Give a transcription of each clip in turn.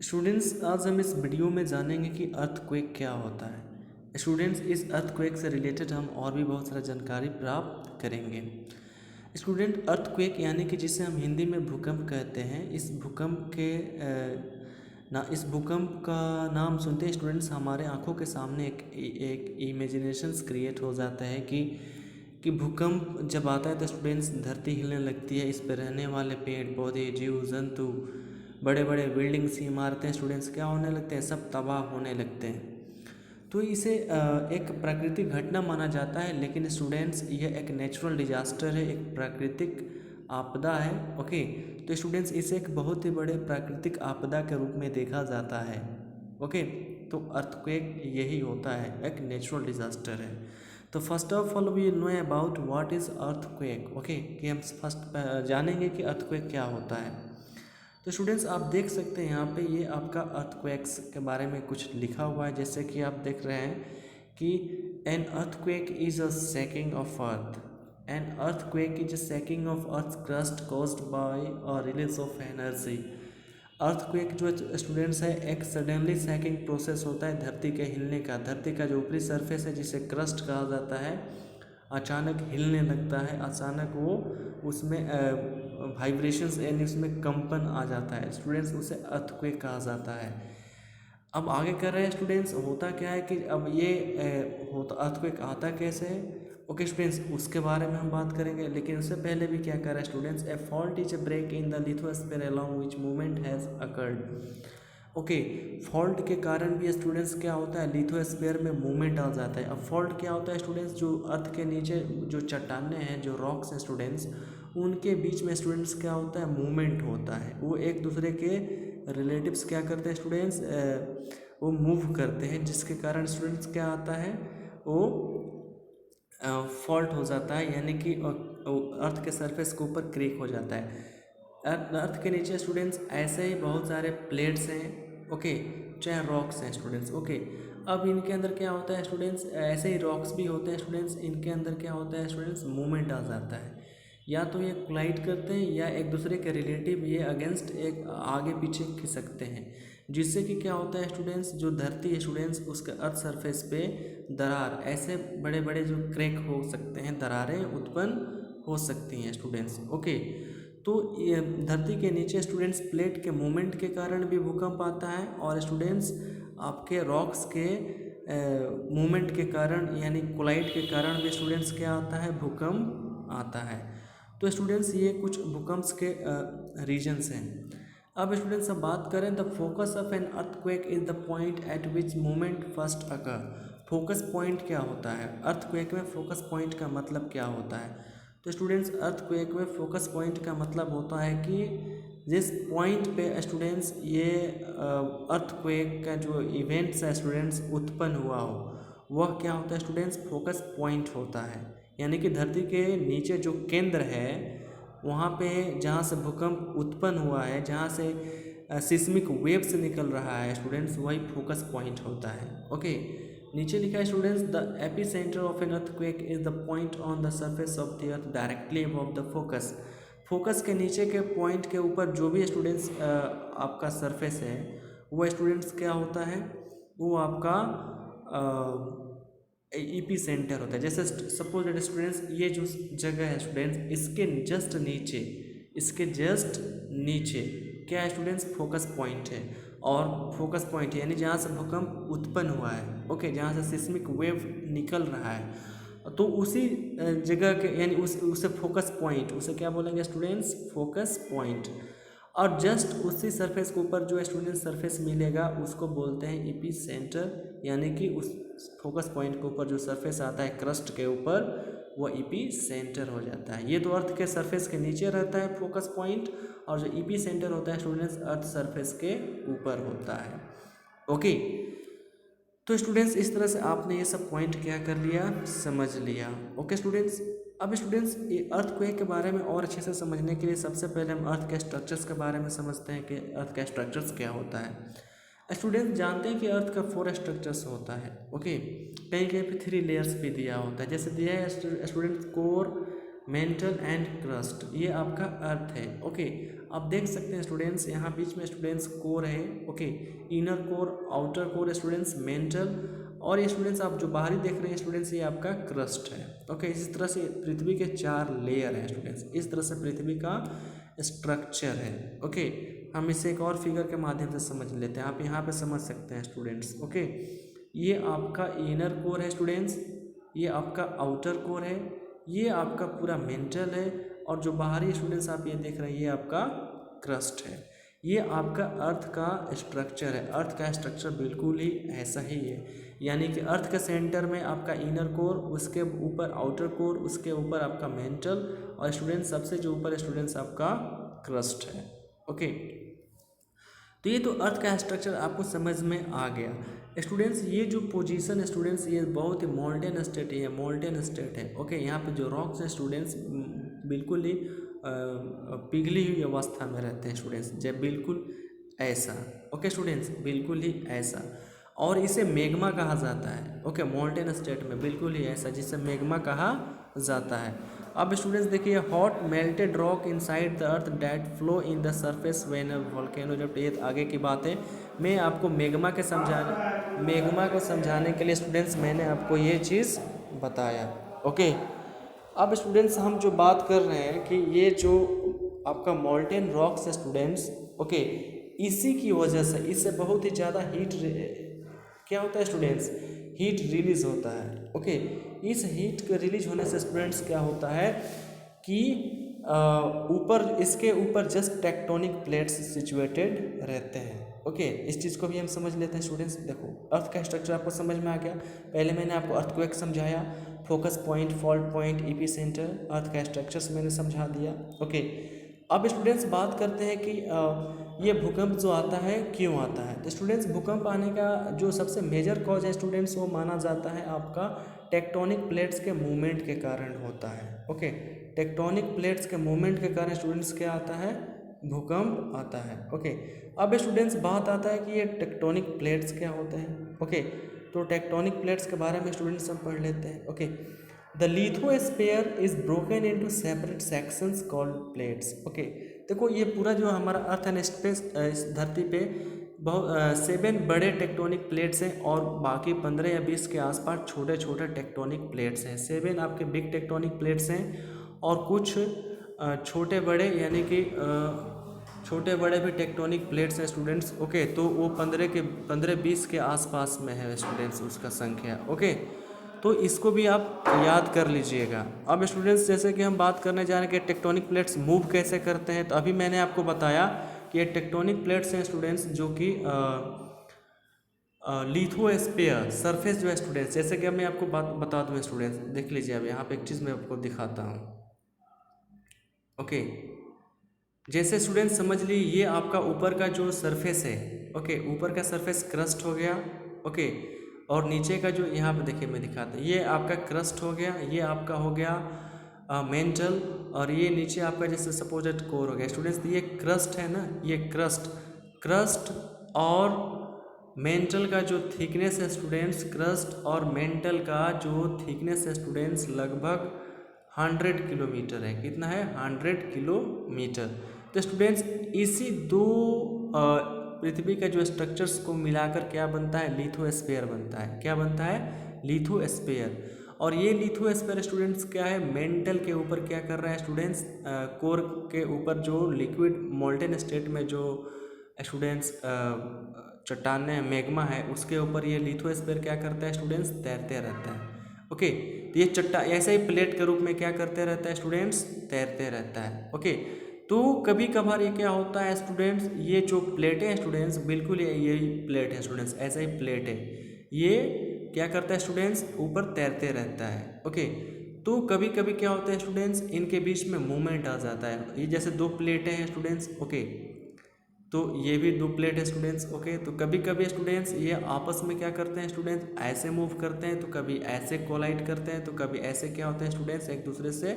Students, आज हम इस वीडियो में जानेंगे कि अर्थक्वेक क्या होता है। स्टूडेंट्स, इस अर्थक्वेक से रिलेटेड हम और भी बहुत सारा जानकारी प्राप्त करेंगे। स्टूडेंट, अर्थक्वेक यानी कि जिसे हम हिंदी में भूकंप कहते हैं, इस भूकंप का नाम सुनते ही स्टूडेंट्स हमारे आंखों के सामने एक इमेजिनेशंस क्रिएट हो जाता है कि भूकंप जब आता है तो स्टूडेंट्स धरती हिलने लगती है, इस पर रहने वाले पेड़ पौधे, जीव जंतु, बड़े बड़े बिल्डिंग्स, इमारतें स्टूडेंट्स क्या होने लगते हैं, सब तबाह होने लगते हैं। तो इसे एक प्राकृतिक घटना माना जाता है, लेकिन स्टूडेंट्स यह एक नेचुरल डिजास्टर है, एक प्राकृतिक आपदा है। ओके, तो स्टूडेंट्स इसे एक बहुत ही बड़े प्राकृतिक आपदा के रूप में देखा जाता है। ओके, तो अर्थक्वेक यही होता है, एक नेचुरल डिजास्टर है। तो first of all we know about what is earthquake. Okay, कि हम फर्स्ट जानेंगे कि अर्थक्वेक क्या होता है। तो स्टूडेंट्स, आप देख सकते हैं यहाँ पे ये आपका अर्थक्वेक्स के बारे में कुछ लिखा हुआ है, जैसे कि आप देख रहे हैं कि an earthquake is a shaking of earth. An earthquake is a shaking of earth crust caused by a release of energy. Earthquake जो स्टूडेंट्स है एक सडनली शेकिंग प्रोसेस होता है धरती के हिलने का। धरती का जो ऊपरी सरफेस है जिसे क्रस्ट कहा जाता है, अचानक हिलने लगता है, अचानक वो उसमें वाइब्रेशंस यानी उसमें कंपन आ जाता है। स्टूडेंट्स, उसे अर्थक्वेक कहा जाता है। अब आगे कर रहे हैं स्टूडेंट्स, होता क्या है कि अब ये होता अर्थक्वेक आता कैसे है। ओके स्टूडेंट्स, उसके बारे में हम बात करेंगे, लेकिन उससे पहले भी क्या कर रहे हैं students, a fault is a break in the lithosphere along which movement has occurred. Okay, fault के कारण भी स्टूडेंट्स क्या होता है, लिथोस्फीयर में मूवमेंट आ जाता है। अब फॉल्ट क्या होता है स्टूडेंट्स, जो अर्थ के नीचे जो चट्टानें हैं, जो रॉक्स हैं स्टूडेंट्स, उनके बीच में स्टूडेंट्स क्या होता है, मूवमेंट होता है। वो एक दूसरे के रिलेटिव्स क्या करते हैं स्टूडेंट्स, वो मूव करते हैं, जिसके कारण स्टूडेंट्स क्या आता है, वो फॉल्ट हो जाता है, यानी कि अर्थ के सरफेस के ऊपर क्रेक हो जाता है। अर्थ के नीचे स्टूडेंट्स ऐसे ही बहुत सारे प्लेट्स हैं, ओके, चाहे रॉक्स हैं स्टूडेंट्स। ओके, अब इनके अंदर क्या होता है स्टूडेंट्स, ऐसे ही रॉक्स भी होते हैं स्टूडेंट्स, इनके अंदर क्या होता है स्टूडेंट्स, मूवमेंट आ जाता है। या तो ये कोलाइड करते हैं या एक दूसरे के रिलेटिव ये अगेंस्ट एक आगे पीछे खिसकते हैं, जिससे कि क्या होता है स्टूडेंट्स, जो धरती है स्टूडेंट्स उसके अर्थ सरफेस पे दरार, ऐसे बड़े बड़े जो क्रैक हो सकते हैं, दरारें उत्पन्न हो सकती हैं स्टूडेंट्स। ओके, तो ये धरती के नीचे स्टूडेंट्स प्लेट के मूवमेंट के कारण भी भूकंप आता है, और स्टूडेंट्स आपके रॉक्स के मूवमेंट के कारण यानी कोलाइड के कारण भी स्टूडेंट्स क्या आता है, भूकंप आता है। तो स्टूडेंट्स ये कुछ भूकंप्स के रीजन्स हैं। अब स्टूडेंट्स अब बात करें, the focus of an earthquake is the point eight which movement first occur. Focus point क्या होता है, अर्थक्वेक में फोकस पॉइंट का मतलब क्या होता है। तो स्टूडेंट्स, अर्थक्वेक में फोकस पॉइंट का मतलब होता है कि जिस पॉइंट पे स्टूडेंट्स ये अर्थक्वेक का जो इवेंट्स है स्टूडेंट्स उत्पन्न हुआ हो, वह क्या होता है स्टूडेंट्स, फोकस पॉइंट होता है। यानी कि धरती के नीचे जो केंद्र है, वहाँ पे जहाँ से भूकंप उत्पन्न हुआ है, जहाँ से सिस्मिक वेव्स निकल रहा है स्टूडेंट्स, वही फोकस पॉइंट होता है। ओके, नीचे लिखा है students, the epicentre of an earthquake is the point on the surface of the earth directly above the focus. Focus के नीचे के पॉइंट के ऊपर जो भी स्टूडेंट्स आपका सरफेस है, वो स्टूडेंट्स क्या होता है, वो आपका ईपी सेंटर होता है। जैसे सपोज दैट स्टूडेंट्स, ये जो जगह है स्टूडेंट्स, इसके जस्ट नीचे क्या है स्टूडेंट्स, फोकस पॉइंट है। और फोकस पॉइंट यानी जहाँ से भूकंप उत्पन्न हुआ है, ओके, जहाँ से सिस्मिक वेव निकल रहा है, तो उसी जगह के यानी उसे फोकस पॉइंट, उसे क्या बोलेंगे स्टूडेंट्स, फोकस पॉइंट। और जस्ट उसी सरफेस के ऊपर जो स्टूडेंट सरफेस मिलेगा उसको बोलते हैं ईपी सेंटर, यानी कि उस फोकस पॉइंट के ऊपर जो सरफेस आता है क्रस्ट के ऊपर, वो ईपी सेंटर हो जाता है। ये तो अर्थ के सरफेस के नीचे रहता है फोकस पॉइंट, और जो ईपी सेंटर होता है स्टूडेंट्स अर्थ सरफेस के ऊपर होता है। ओके, तो स्टूडेंट्स इस तरह से आपने ये सब पॉइंट क्या कर लिया, समझ लिया। ओके स्टूडेंट्स, अब स्टूडेंट्स ये अर्थक्वेक के बारे में और अच्छे से समझने के लिए सबसे पहले हम अर्थ के स्ट्रक्चर्स के बारे में समझते हैं कि अर्थ का स्ट्रक्चर्स क्या होता है। स्टूडेंट्स जानते हैं कि अर्थ का 4 स्ट्रक्चर्स होता है। ओके, कहीं कहीं पे 3 लेयर्स भी दिया होता है, जैसे दिया है students core, mental and crust, ये आपका अर्थ है। ओके, आप देख सकते हैं स्टूडेंट्स, यहाँ बीच में स्टूडेंट्स कोर है। Okay, inner core, outer core students mental, और ये स्टूडेंट्स आप जो बाहरी देख रहे हैं स्टूडेंट्स, ये आपका क्रस्ट है। ओके, इस तरह से पृथ्वी के 4 लेयर हैं स्टूडेंट्स, इस तरह से पृथ्वी का स्ट्रक्चर है। ओके, हम इसे एक और फिगर के माध्यम से समझ लेते हैं, आप यहाँ पे समझ सकते हैं स्टूडेंट्स। ओके, ये आपका इनर कोर है स्टूडेंट्स, ये आपका आउटर कोर है, ये आपका पूरा मेंटल है, और जो बाहरी स्टूडेंट्स आप ये देख रहे हैं ये आपका क्रस्ट है। ये आपका अर्थ का स्ट्रक्चर है। अर्थ का स्ट्रक्चर बिल्कुल ही ऐसा ही है, यानी कि अर्थ के सेंटर में आपका इनर कोर, उसके ऊपर आउटर कोर, उसके ऊपर आपका मेंटल, और स्टूडेंट्स सबसे जो ऊपर स्टूडेंट्स आपका क्रस्ट है। ओके, तो ये तो अर्थ का स्ट्रक्चर आपको समझ में आ गया स्टूडेंट्स। ये जो पोजीशन स्टूडेंट्स, ये बहुत ही मोल्टेन स्टेट है, मोल्टेन स्टेट है। ओके, यहाँ पे जो रॉक्स हैं स्टूडेंट्स बिल्कुल ही पिघली हुई अवस्था में रहते हैं स्टूडेंट्स, जब बिल्कुल ऐसा। ओके स्टूडेंट्स, बिल्कुल ही ऐसा, और इसे मैग्मा कहा जाता है। ओके, मोल्टेन स्टेट में बिल्कुल ही ऐसा, जिसे मैग्मा कहा जाता है। अब स्टूडेंट्स देखिए, hot melted rock inside the earth that flow in the surface when a volcano जब, ये आगे की बात है। मैं आपको मैग्मा को समझाने के लिए स्टूडेंट्स मैंने आपको ये चीज़ बताया। ओके, अब स्टूडेंट्स हम जो बात कर रहे हैं कि ये जो आपका मोल्टेन रॉक्स है स्टूडेंट्स, ओके, इसी की वजह से इससे बहुत ही ज़्यादा हीट क्या होता है स्टूडेंट्स, हीट रिलीज होता है। ओके, इस हीट के रिलीज होने से स्टूडेंट्स क्या होता है कि ऊपर, इसके ऊपर जस्ट टेक्टोनिक प्लेट्स सिचुएटेड रहते हैं। ओके, इस चीज़ को भी हम समझ लेते हैं स्टूडेंट्स। देखो, अर्थ का स्ट्रक्चर आपको समझ में आ गया। पहले मैंने आपको अर्थक्वेक समझाया, focus point, fault point, epicentre, earth का स्ट्रक्चर्स मैंने समझा दिया। ओके, अब स्टूडेंट्स बात करते हैं कि ये भूकंप जो आता है क्यों आता है। तो स्टूडेंट्स, भूकंप आने का जो सबसे मेजर कॉज है स्टूडेंट्स, वो माना जाता है आपका टेक्टोनिक प्लेट्स के मूवमेंट के कारण होता है। ओके, टेक्टोनिक प्लेट्स के मूवमेंट के कारण स्टूडेंट्स क्या आता है, भूकंप आता है। ओके, अब स्टूडेंट्स बात आता है कि ये टेक्टोनिक प्लेट्स क्या होते हैं। ओके, तो टेक्टोनिक प्लेट्स के बारे में स्टूडेंट्स हम पढ़ लेते हैं। Okay, the lithosphere is broken into separate sections called plates. Okay, देखो ये पूरा जो हमारा अर्थ एंड स्पेस, इस धरती पे बहुत 7 बड़े टेक्टोनिक प्लेट्स हैं, और बाकी 15 या 20 के आसपास छोटे छोटे टेक्टोनिक प्लेट्स हैं। 7 आपके बिग टेक्टोनिक प्लेट्स हैं, और कुछ छोटे बड़े, यानी कि छोटे बड़े भी टेक्टोनिक प्लेट्स हैं स्टूडेंट्स। ओके, तो वो 15-20 के आसपास में है स्टूडेंट्स उसका संख्या। ओके, तो इसको भी आप याद कर लीजिएगा। अब स्टूडेंट्स, जैसे कि हम बात करने जा रहे हैं कि टेक्टोनिक प्लेट्स मूव कैसे करते हैं, तो अभी मैंने आपको बताया कि ये टेक्टोनिक प्लेट्स हैं स्टूडेंट्स, जो कि लिथोस्फीयर सरफेस जो है स्टूडेंट्स, जैसे कि मैं आपको बात बता दूँ स्टूडेंट्स, देख लीजिए। अब यहाँ पे एक चीज़ मैं आपको दिखाता हूँ। ओके, जैसे स्टूडेंट्स समझ ली, ये आपका ऊपर का जो सरफेस है। ओके, ऊपर का सरफेस क्रस्ट हो गया। ओके, और नीचे का जो यहाँ पे देखिए मैं दिखाता हूँ, ये आपका क्रस्ट हो गया, ये आपका हो गया मेंटल, और ये नीचे आपका जैसे सपोजेड कोर हो गया स्टूडेंट्स। ये क्रस्ट है ना, ये क्रस्ट और मेंटल का जो थिकनेस है स्टूडेंट्स, क्रस्ट और मेंटल का जो थिकनेस है स्टूडेंट्स, लगभग 100 किलोमीटर है। कितना है, 100 किलोमीटर। तो स्टूडेंट्स, इसी दो पृथ्वी का जो स्ट्रक्चर्स को मिलाकर क्या बनता है, लिथोस्फीयर बनता है। क्या बनता है, लिथोस्फीयर। और ये लिथोस्फीयर स्टूडेंट्स क्या है, मेंटल के ऊपर क्या कर रहा है स्टूडेंट्स, कोर के ऊपर जो लिक्विड मोल्टेन स्टेट में जो स्टूडेंट्स चट्टाने मैग्मा है, उसके ऊपर ये लिथोस्फीयर क्या करता है स्टूडेंट्स, तैरते रहता है। ओके, तो ये ऐसे ही प्लेट के रूप में क्या करते रहता है स्टूडेंट्स, तैरते रहता है। ओके, तो कभी कभार ये क्या होता है स्टूडेंट्स, ये जो प्लेटें हैं स्टूडेंट्स, बिल्कुल यही प्लेट है स्टूडेंट्स, ऐसा ही प्लेट है, ये क्या करता है स्टूडेंट्स, ऊपर तैरते रहता है। ओके, तो कभी कभी क्या होता है स्टूडेंट्स, इनके बीच में मूवमेंट आ जाता है। ये जैसे 2 प्लेटें हैं स्टूडेंट्स। ओके, तो ये भी 2 प्लेट है स्टूडेंट्स। ओके, तो कभी कभी स्टूडेंट्स ये आपस में क्या करते हैं स्टूडेंट्स, ऐसे मूव करते हैं, तो कभी ऐसे कोलाइड करते हैं, तो कभी ऐसे क्या होते हैं स्टूडेंट्स, एक दूसरे से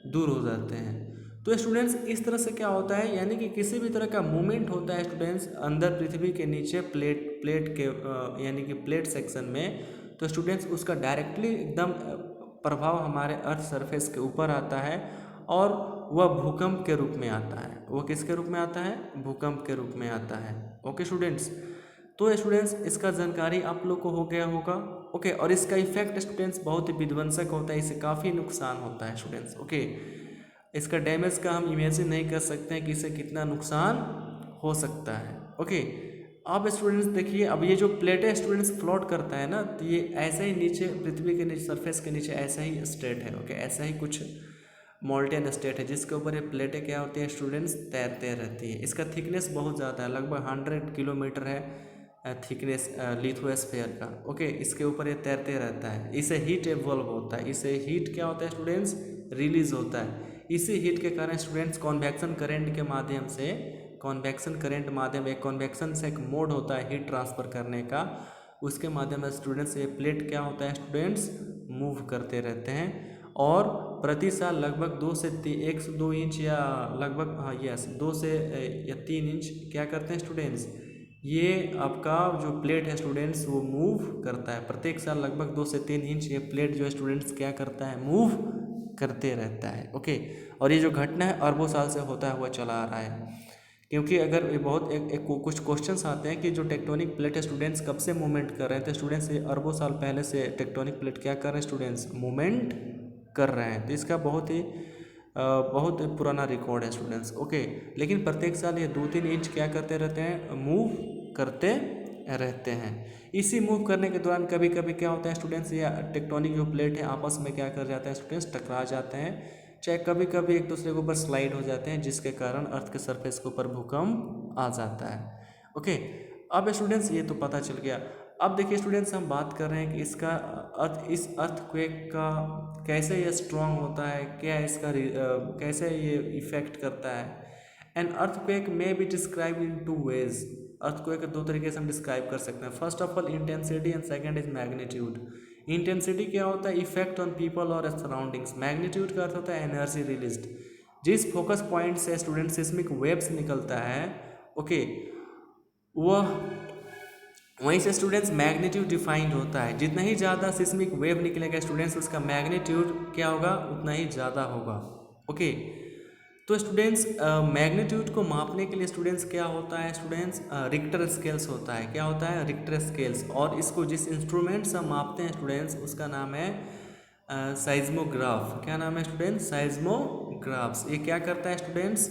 दूर हो जाते हैं। तो स्टूडेंट्स, इस तरह से क्या होता है, यानी कि किसी भी तरह का मूवमेंट होता है स्टूडेंट्स अंदर पृथ्वी के नीचे प्लेट के यानी कि प्लेट सेक्शन में, तो स्टूडेंट्स उसका डायरेक्टली एकदम प्रभाव हमारे अर्थ सरफेस के ऊपर आता है और वह भूकंप के रूप में आता है। वो किसके रूप में आता है? भूकंप के रूप में आता है। ओके स्टूडेंट्स, तो स्टूडेंट्स इसका जानकारी आप लोग को हो गया होगा। ओके, और इसका इफेक्ट स्टूडेंट्स बहुत ही विध्वंसक होता है, इससे काफ़ी नुकसान होता है स्टूडेंट्स। ओके, इसका डैमेज का हम इमेजिन नहीं कर सकते हैं कि इससे कितना नुकसान हो सकता है। ओके, अब स्टूडेंट्स देखिए, अब ये जो प्लेट है स्टूडेंट्स फ्लोट करता है ना, तो ये ऐसे ही नीचे पृथ्वी के नीचे सरफेस के नीचे ऐसा ही स्टेट है। ओके, ऐसा ही कुछ मोल्टेन स्टेट है जिसके ऊपर ये प्लेटें क्या होती है स्टूडेंट्स? तैरते रहती है। इसका थिकनेस बहुत ज़्यादा है, लगभग 100 किलोमीटर है थिकनेस लिथोस्फीयर का। ओके, इसके ऊपर ये तैरते रहता है। इसे हीट एवॉल्व होता है, इसे हीट क्या होता है स्टूडेंट्स? रिलीज होता है। इसी हीट के कारण स्टूडेंट्स कॉन्वेक्शन करंट के माध्यम से, कॉन्वेक्शन करंट माध्यम, एक कॉन्वेक्शन से एक मोड होता है हीट ट्रांसफ़र करने का, उसके माध्यम से स्टूडेंट्स ये प्लेट क्या होता है स्टूडेंट्स? मूव करते रहते हैं और प्रति साल लगभग 2 से 2 इंच या लगभग 2 से या 3 इंच क्या करते हैं स्टूडेंट्स? ये आपका जो प्लेट है स्टूडेंट्स वो मूव करता है। प्रत्येक साल लगभग 2 से 3 इंच ये प्लेट जो है स्टूडेंट्स क्या करता है? मूव करते रहता है। ओके, और ये जो घटना है अरबों साल से होता हुआ चला आ रहा है। क्योंकि अगर ये बहुत कुछ क्वेश्चंस आते हैं कि जो टेक्टोनिक प्लेट है स्टूडेंट्स कब से मूवमेंट कर रहे हैं, तो स्टूडेंट्स ये अरबों साल पहले से टेक्टोनिक प्लेट क्या कर रहे हैं स्टूडेंट्स? मूवमेंट कर रहे हैं। तो इसका बहुत ही पुराना रिकॉर्ड है स्टूडेंट्स। ओके, लेकिन प्रत्येक साल ये 2-3 इंच क्या करते रहते हैं? मूव करते रहते हैं। इसी मूव करने के दौरान कभी कभी क्या होता है स्टूडेंट्स, या टेक्टोनिक जो प्लेट है आपस में क्या कर जाते हैं स्टूडेंट्स? टकरा जाते हैं, चाहे कभी कभी एक दूसरे के ऊपर स्लाइड हो जाते हैं, जिसके कारण अर्थ के सरफेस के ऊपर भूकंप आ जाता है। ओके, अब स्टूडेंट्स ये तो पता चल गया। अब देखिए स्टूडेंट्स हम बात कर रहे हैं कि इसका इस अर्थक्वेक का कैसे ये स्ट्रॉन्ग होता है, क्या इसका कैसे ये इफेक्ट करता है। An earthquake may be describe in 2 ways. Earthquake को 2 तरीके से हम डिस्क्राइब कर सकते हैं। First of all intensity and second is magnitude. Intensity क्या होता है? इफेक्ट ऑन पीपल और सराउंडिंग्स। मैग्नीट्यूड का अर्थ होता है एनर्जी रिलीज्ड। जिस फोकस पॉइंट से स्टूडेंट सिस्मिक वेव्स निकलता है, ओके, वह वहीं से स्टूडेंट्स मैग्नीट्यूड डिफाइंड होता है। जितना ही ज़्यादा सिस्मिक वेव निकलेगा स्टूडेंट्स, उसका मैग्नीट्यूड क्या होगा? उतना ही ज़्यादा होगा। ओके, तो स्टूडेंट्स मैग्नीट्यूड को मापने के लिए स्टूडेंट्स क्या होता है स्टूडेंट्स? रिक्टर स्केल्स होता है। क्या होता है? Richter scales. और इसको जिस इंस्ट्रूमेंट से हम मापते हैं स्टूडेंट्स उसका नाम है साइज्मोग्राफ। क्या नाम है स्टूडेंट्स? साइज्मोग्राफ्स। ये क्या करता है स्टूडेंट्स?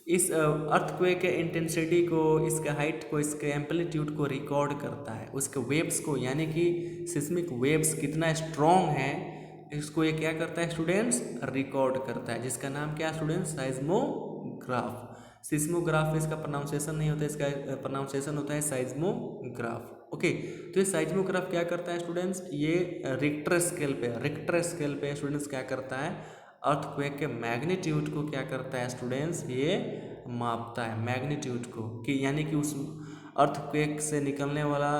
इस अर्थक्वेक के इंटेंसिटी को, इसके हाइट को, इसके एम्पलीट्यूड को रिकॉर्ड करता है, उसके वेव्स को, यानी कि सिस्मिक वेव्स कितना स्ट्रॉन्ग है इसको ये क्या करता है स्टूडेंट्स? रिकॉर्ड करता है, जिसका नाम क्या है स्टूडेंट्स? साइज्मोग्राफ। सिस्मोग्राफ इसका प्रोनाउंसिएशन नहीं होता है, इसका प्रोनाउंसिएशन होता है साइज्मोग्राफ। ओके, तो ये साइज्मोग्राफ क्या करता है स्टूडेंट्स? ये रिक्टर स्केल पे स्टूडेंट्स क्या करता है? अर्थक्वेक के मैग्नीट्यूड को क्या करता है स्टूडेंट्स? ये मापता है मैग्नीट्यूड को, कि यानी कि उस अर्थक्वेक से निकलने वाला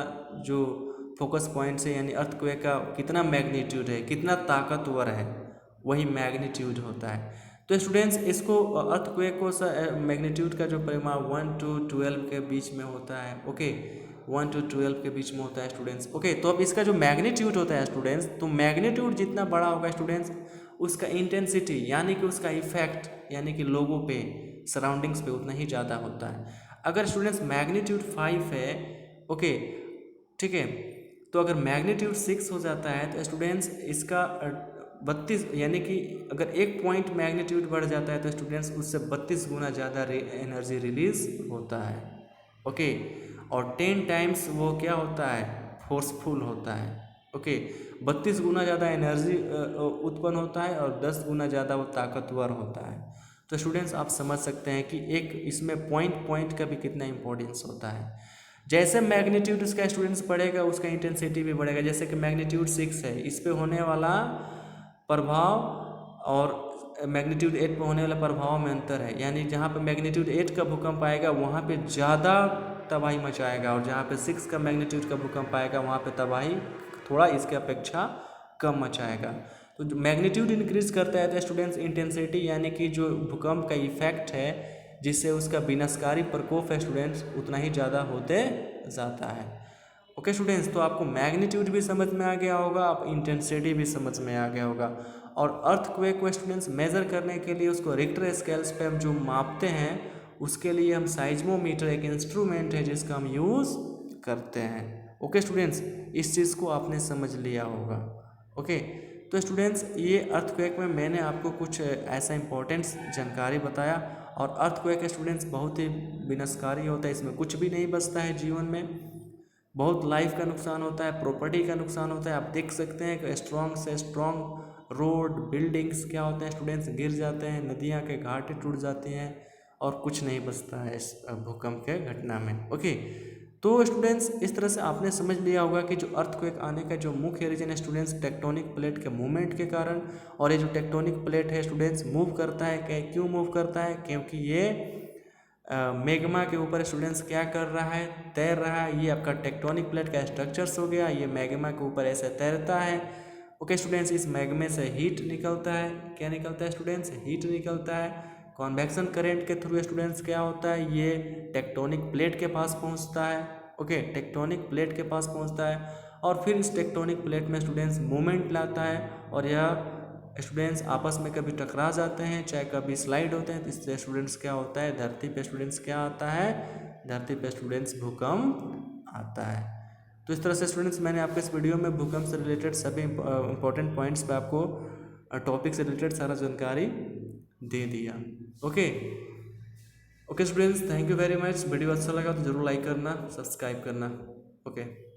जो फोकस पॉइंट से, यानी अर्थक्वेक का कितना मैग्नीट्यूड है, कितना ताकतवर है, वही मैग्नीट्यूड होता है। तो स्टूडेंट्स इसको अर्थक्वेक को मैग्नीट्यूड का जो परिमाण 1 to 12 के बीच में होता है। ओके, 1 to 12 के बीच में होता है स्टूडेंट्स। ओके, तो अब इसका जो मैग्नीट्यूड होता है स्टूडेंट्स, तो मैग्नीट्यूड जितना बड़ा होगा स्टूडेंट्स, उसका इंटेंसिटी यानी कि उसका इफेक्ट यानी कि लोगों पे, सराउंडिंग्स पे उतना ही ज़्यादा होता है। अगर स्टूडेंट्स मैग्नीट्यूड 5 है, ओके ठीक है, तो अगर मैग्नीट्यूड 6 हो जाता है तो स्टूडेंट्स इसका 32, यानी कि अगर 1 पॉइंट मैग्नीट्यूड बढ़ जाता है तो स्टूडेंट्स उससे 32 गुना ज़्यादा एनर्जी रिलीज होता है। ओके, और 10 टाइम्स वो क्या होता है? फोर्सफुल होता है। ओके, 32 गुना ज़्यादा एनर्जी उत्पन्न होता है और 10 गुना ज़्यादा वो ताकतवर होता है। तो स्टूडेंट्स आप समझ सकते हैं कि एक इसमें पॉइंट का भी कितना इंपॉर्टेंस होता है। जैसे मैग्नीट्यूड उसका स्टूडेंट्स बढ़ेगा उसका इंटेंसिटी भी बढ़ेगा। जैसे कि मैग्नीट्यूड 6 है, इस पे होने वाला प्रभाव और मैग्नीट्यूड 8 पे होने वाला प्रभाव में अंतर है। यानी जहाँ पे मैग्नीट्यूड 8 का भूकंप आएगा वहाँ पे ज़्यादा तबाही मचाएगा, और जहाँ पे 6 का मैग्नीट्यूड का भूकंप आएगा वहाँ पे तबाही थोड़ा इसके अपेक्षा कम मचाएगा। तो जो मैग्नीट्यूड इंक्रीज करता है तो स्टूडेंट्स इंटेंसिटी यानी कि जो भूकंप का इफेक्ट है, जिससे उसका विनाशकारी प्रकोप है स्टूडेंट्स, उतना ही ज़्यादा होते जाता है। ओके स्टूडेंट्स, तो आपको मैग्नीट्यूड भी समझ में आ गया होगा, आप इंटेंसिटी भी समझ में आ गया होगा। और अर्थक्वेक को स्टूडेंट्स मेज़र करने के लिए उसको रिक्टर स्केल्स पे हम जो मापते हैं उसके लिए हम साइज्मोमीटर एक इंस्ट्रूमेंट है जिसका हम यूज़ करते हैं। ओके स्टूडेंट्स, इस चीज़ को आपने समझ लिया होगा। ओके, तो स्टूडेंट्स ये अर्थक्वेक में मैंने आपको कुछ ऐसा इंपॉर्टेंट जानकारी बताया। और अर्थक्वेक स्टूडेंट्स बहुत ही विनाशकारी होता है, इसमें कुछ भी नहीं बचता है जीवन में, बहुत लाइफ का नुकसान होता है, प्रॉपर्टी का नुकसान होता है। आप देख सकते हैं कि स्ट्रॉन्ग से स्ट्रॉन्ग रोड बिल्डिंग्स क्या होते हैं स्टूडेंट्स, गिर जाते हैं, नदियाँ के घाटे टूट जाती हैं और कुछ नहीं बचता है इस भूकंप के घटना में। ओके, तो स्टूडेंट्स इस तरह से आपने समझ लिया होगा कि जो अर्थक्वेक आने का जो मुख्य रीजन है स्टूडेंट्स टेक्टोनिक प्लेट के मूवमेंट के कारण। और ये जो टेक्टोनिक प्लेट है स्टूडेंट्स मूव करता है, क्यों मूव करता है, क्योंकि ये मैग्मा के ऊपर स्टूडेंट्स क्या कर रहा है, तैर रहा है। ये आपका टेक्टोनिक प्लेट का स्ट्रक्चर्स हो गया, ये मैग्मा के ऊपर ऐसे तैरता है। ओके स्टूडेंट्स, इस मैग्मे से हीट निकलता है, क्या निकलता है स्टूडेंट्स, हीट निकलता है। कॉन्वेक्शन करंट के थ्रू स्टूडेंट्स क्या होता है, ये टेक्टोनिक प्लेट के पास पहुंचता है। ओके, टेक्टोनिक प्लेट के पास पहुंचता है और फिर इस टेक्टोनिक प्लेट में स्टूडेंट्स मूवमेंट लाता है और यह स्टूडेंट्स आपस में कभी टकरा जाते हैं, चाहे कभी स्लाइड होते हैं, तो इससे स्टूडेंट्स क्या होता है, धरती पे स्टूडेंट्स क्या आता है, धरती पे स्टूडेंट्स भूकंप आता है। तो इस तरह से स्टूडेंट्स मैंने आपको इस वीडियो में भूकंप से रिलेटेड सभी इंपॉर्टेंट पॉइंट्स पे आपको टॉपिक से रिलेटेड सारा जानकारी दे दिया। Okay okay students, thank you very much. Video अच्छा लगा तो जरूर लाइक करना, सब्सक्राइब करना। ओके।